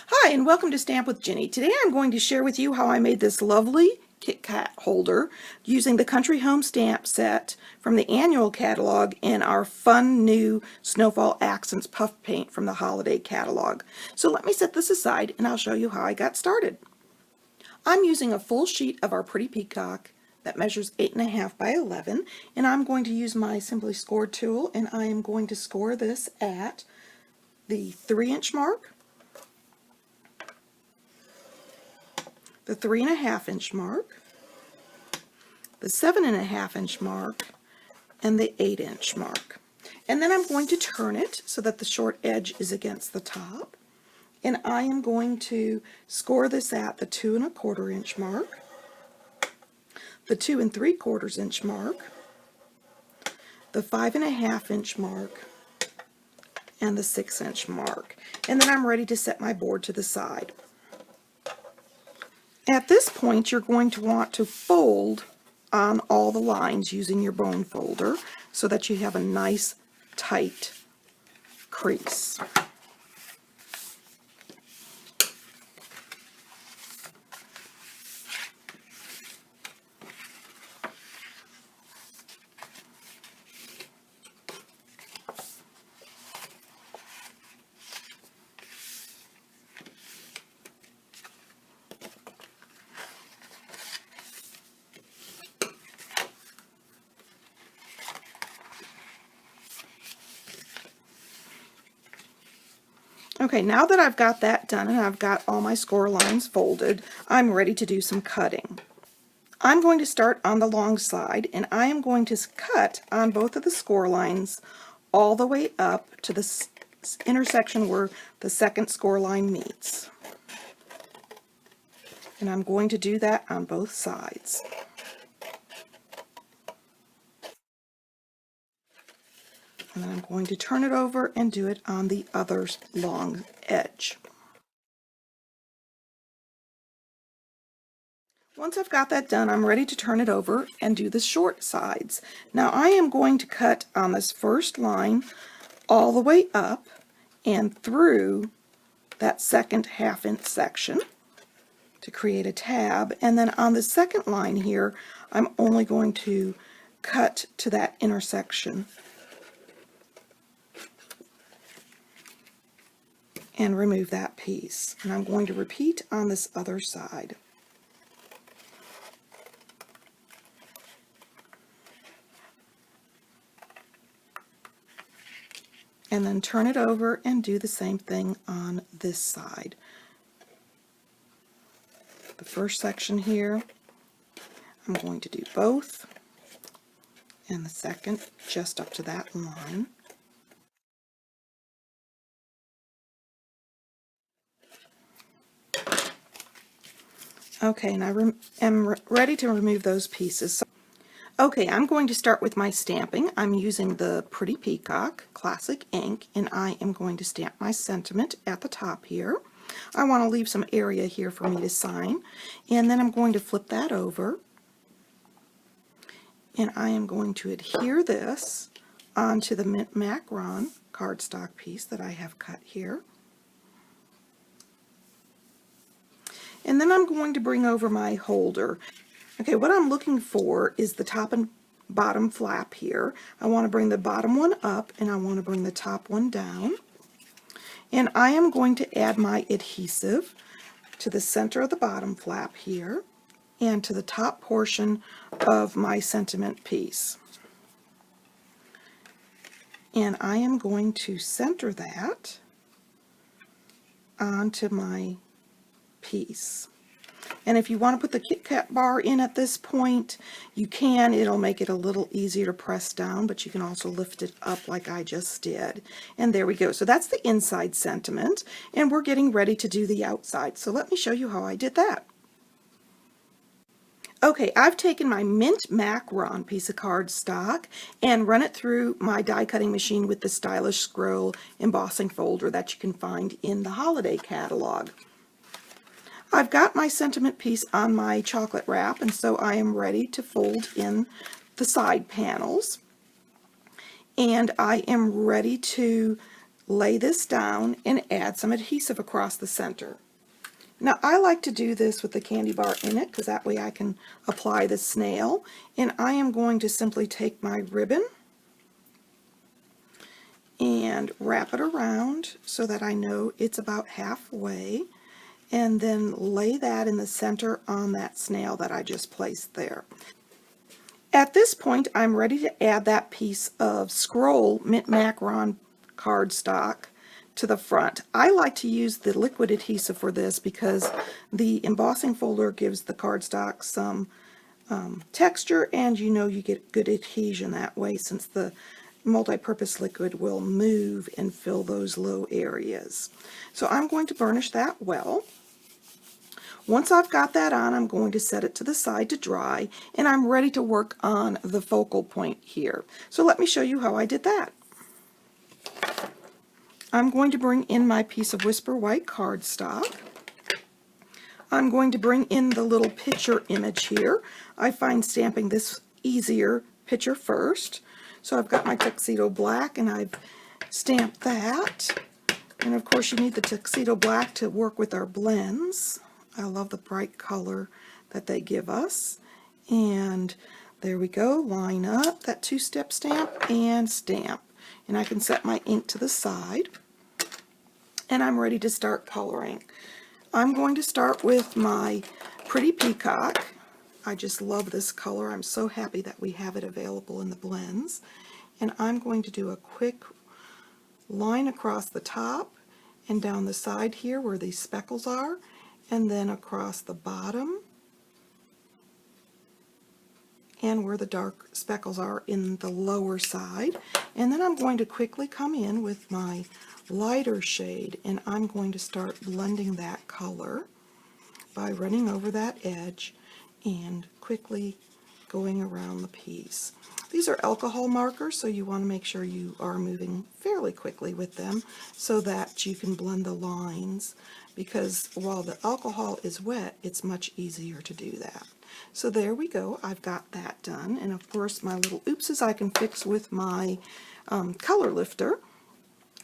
Hi, and welcome to Stamp with Ginny. Today I'm going to share with you how I made this lovely Kit Kat holder using the Country Home stamp set from the annual catalog and our fun new Snowfall Accents puff paint from the holiday catalog. So let me set this aside and I'll show you how I got started. I'm using a full sheet of our Pretty Peacock that measures 8.5 by 11, and I'm going to use my Simply Score tool, and I am going to score this at the 3-inch mark, the 3.5-inch mark, the 7.5-inch mark, and the 8-inch mark. And then I'm going to turn it so that the short edge is against the top. And I am going to score this at the 2.25-inch mark, the 2.75-inch mark, the 5.5-inch mark, and the 6-inch mark. And then I'm ready to set my board to the side. At this point, you're going to want to fold on all the lines using your bone folder so that you have a nice tight crease. Okay, now that I've got that done and I've got all my score lines folded, I'm ready to do some cutting. I'm going to start on the long side, and I am going to cut on both of the score lines all the way up to the intersection where the second score line meets. And I'm going to do that on both sides. And then I'm going to turn it over and do it on the other long edge. Once I've got that done, I'm ready to turn it over and do the short sides. Now I am going to cut on this first line all the way up and through that second half-inch section to create a tab, and then on the second line here I'm only going to cut to that intersection and remove that piece. And I'm going to repeat on this other side. And then turn it over and do the same thing on this side. The first section here, I'm going to do both, and the second just up to that line. Okay, and I am ready to remove those pieces. Okay, I'm going to start with my stamping. I'm using the Pretty Peacock Classic ink, and I am going to stamp my sentiment at the top here. I want to leave some area here for me to sign, and then I'm going to flip that over, and I am going to adhere this onto the Mint Macron cardstock piece that I have cut here. And then I'm going to bring over my holder. Okay, what I'm looking for is the top and bottom flap here. I want to bring the bottom one up and I want to bring the top one down. And I am going to add my adhesive to the center of the bottom flap here and to the top portion of my sentiment piece. And I am going to center that onto my piece. And if you want to put the Kit Kat bar in at this point, you can. It'll make it a little easier to press down, but you can also lift it up like I just did. And there we go. So that's the inside sentiment, and we're getting ready to do the outside. So let me show you how I did that. Okay, I've taken my Mint Macron piece of cardstock and run it through my die cutting machine with the stylish scroll embossing folder that you can find in the holiday catalog. I've got my sentiment piece on my chocolate wrap, and so I am ready to fold in the side panels. And I am ready to lay this down and add some adhesive across the center. Now I like to do this with the candy bar in it because that way I can apply the snail, and I am going to simply take my ribbon and wrap it around so that I know it's about halfway, and then lay that in the center on that snail that I just placed there. At this point, I'm ready to add that piece of scroll mint macaron cardstock to the front. I like to use the liquid adhesive for this because the embossing folder gives the cardstock some texture, and you know you get good adhesion that way since the multi-purpose liquid will move and fill those low areas. So I'm going to burnish that well. Once I've got that on, I'm going to set it to the side to dry, and I'm ready to work on the focal point here. So let me show you how I did that. I'm going to bring in my piece of Whisper White cardstock. I'm going to bring in the little picture image here. I find stamping this easier picture first. So I've got my tuxedo black and I've stamped that. And of course you need the tuxedo black to work with our blends. I love the bright color that they give us. And there we go, line up that two-step stamp and stamp. And I can set my ink to the side. And I'm ready to start coloring. I'm going to start with my Pretty Peacock. I just love this color. I'm so happy that we have it available in the blends. And I'm going to do a quick line across the top and down the side here where these speckles are, and then across the bottom and where the dark speckles are in the lower side. And then I'm going to quickly come in with my lighter shade, and I'm going to start blending that color by running over that edge and quickly going around the piece. These are alcohol markers, so you want to make sure you are moving fairly quickly with them so that you can blend the lines, because while the alcohol is wet, it's much easier to do that. So there we go, I've got that done, and of course my little oopses I can fix with my color lifter.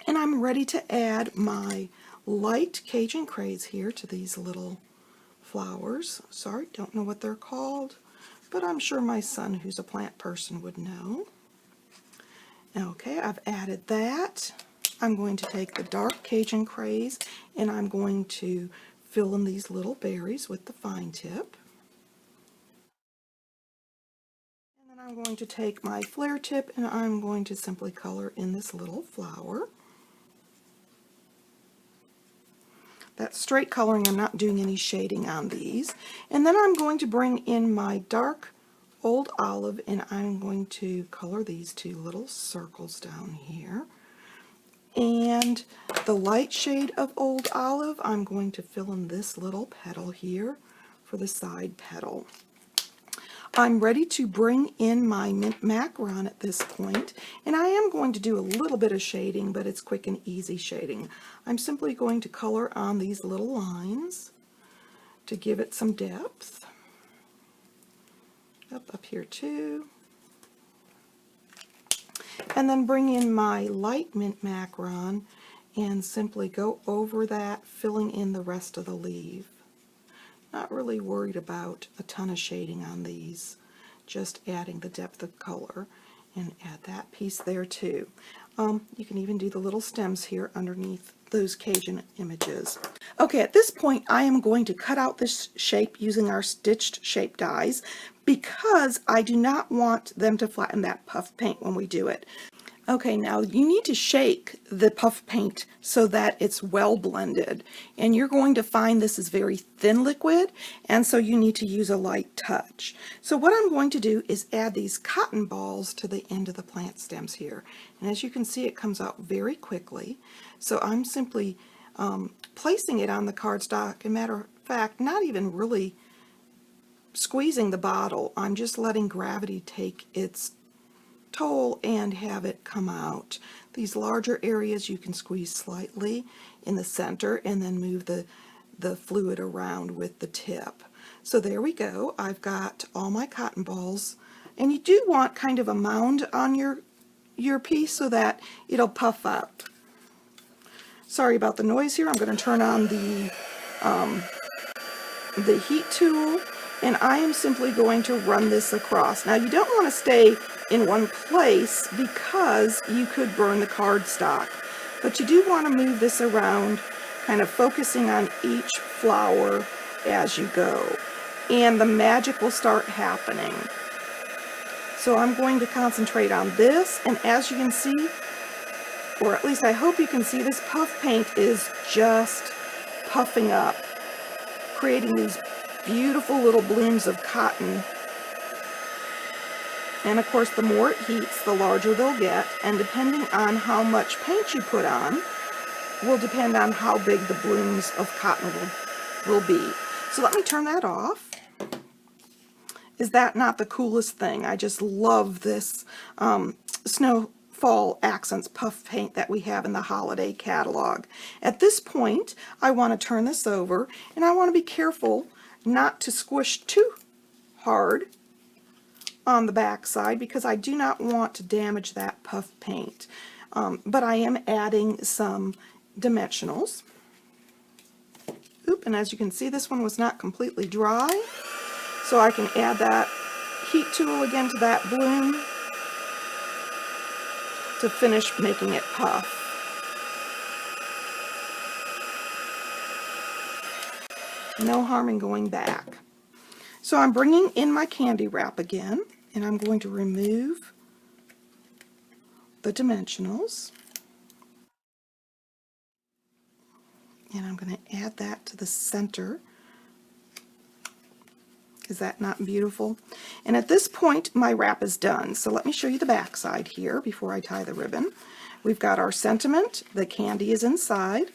And I'm ready to add my light Cajun craze here to these little flowers. Sorry, don't know what they're called, but I'm sure my son, who's a plant person, would know. Okay, I've added that. I'm going to take the dark Cajun craze and I'm going to fill in these little berries with the fine tip. And then I'm going to take my flare tip and I'm going to simply color in this little flower. That's straight coloring, I'm not doing any shading on these. And then I'm going to bring in my dark Old Olive and I'm going to color these two little circles down here. And the light shade of Old Olive, I'm going to fill in this little petal here for the side petal. I'm ready to bring in my mint macaron at this point, and I am going to do a little bit of shading, but it's quick and easy shading. I'm simply going to color on these little lines to give it some depth. Up here too. And then bring in my light mint macaron and simply go over that, filling in the rest of the leaf. Not really worried about a ton of shading on these, just adding the depth of color, and add that piece there too. You can even do the little stems here underneath those Cajun images. Okay, at this point I am going to cut out this shape using our stitched shape dies because I do not want them to flatten that puff paint when we do it. Okay, now you need to shake the puff paint so that it's well blended, and you're going to find this is very thin liquid, and so you need to use a light touch. So what I'm going to do is add these cotton balls to the end of the plant stems here, and as you can see it comes out very quickly. So I'm simply placing it on the cardstock. As a matter of fact, not even really squeezing the bottle, I'm just letting gravity take its toll and have it come out. These larger areas you can squeeze slightly in the center and then move the fluid around with the tip. So there we go. I've got all my cotton balls, and you do want kind of a mound on your piece so that it'll puff up. Sorry about the noise here. I'm going to turn on the heat tool, and I am simply going to run this across. Now you don't want to stay in one place because you could burn the cardstock, but you do want to move this around, kind of focusing on each flower as you go, and the magic will start happening. So I'm going to concentrate on this, and as you can see, or at least I hope you can see, this puff paint is just puffing up, creating these beautiful little blooms of cotton. And of course, the more it heats, the larger they'll get, and depending on how much paint you put on will depend on how big the blooms of cotton will be. So let me turn that off. Is that not the coolest thing? I just love this Snowfall Accents puff paint that we have in the holiday catalog. At this point, I want to turn this over, and I want to be careful not to squish too hard on the back side because I do not want to damage that puff paint. But I am adding some dimensionals. Oop, and as you can see, this one was not completely dry. So I can add that heat tool again to that bloom to finish making it puff. No harm in going back. So I'm bringing in my candy wrap again, and I'm going to remove the dimensionals. And I'm going to add that to the center. Is that not beautiful? And at this point, my wrap is done. So let me show you the back side here before I tie the ribbon. We've got our sentiment. The candy is inside.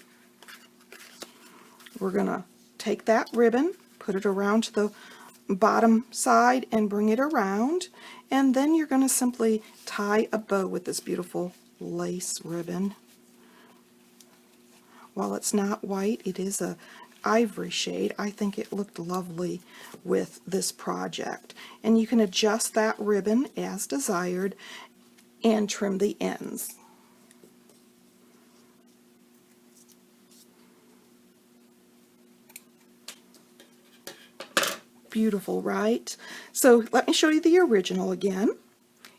We're going to take that ribbon, put it around to the bottom side and bring it around. And then you're going to simply tie a bow with this beautiful lace ribbon. While it's not white, it is a ivory shade. I think it looked lovely with this project. And you can adjust that ribbon as desired and trim the ends. Beautiful, right? So let me show you the original again.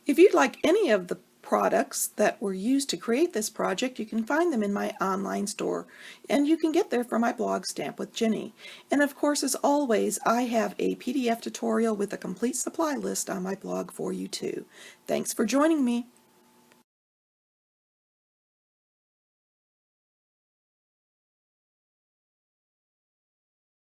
If you'd like any of the products that were used to create this project, you can find them in my online store, and you can get there from my blog, Stamp with Jini. And of course, as always, I have a PDF tutorial with a complete supply list on my blog for you too. Thanks for joining me.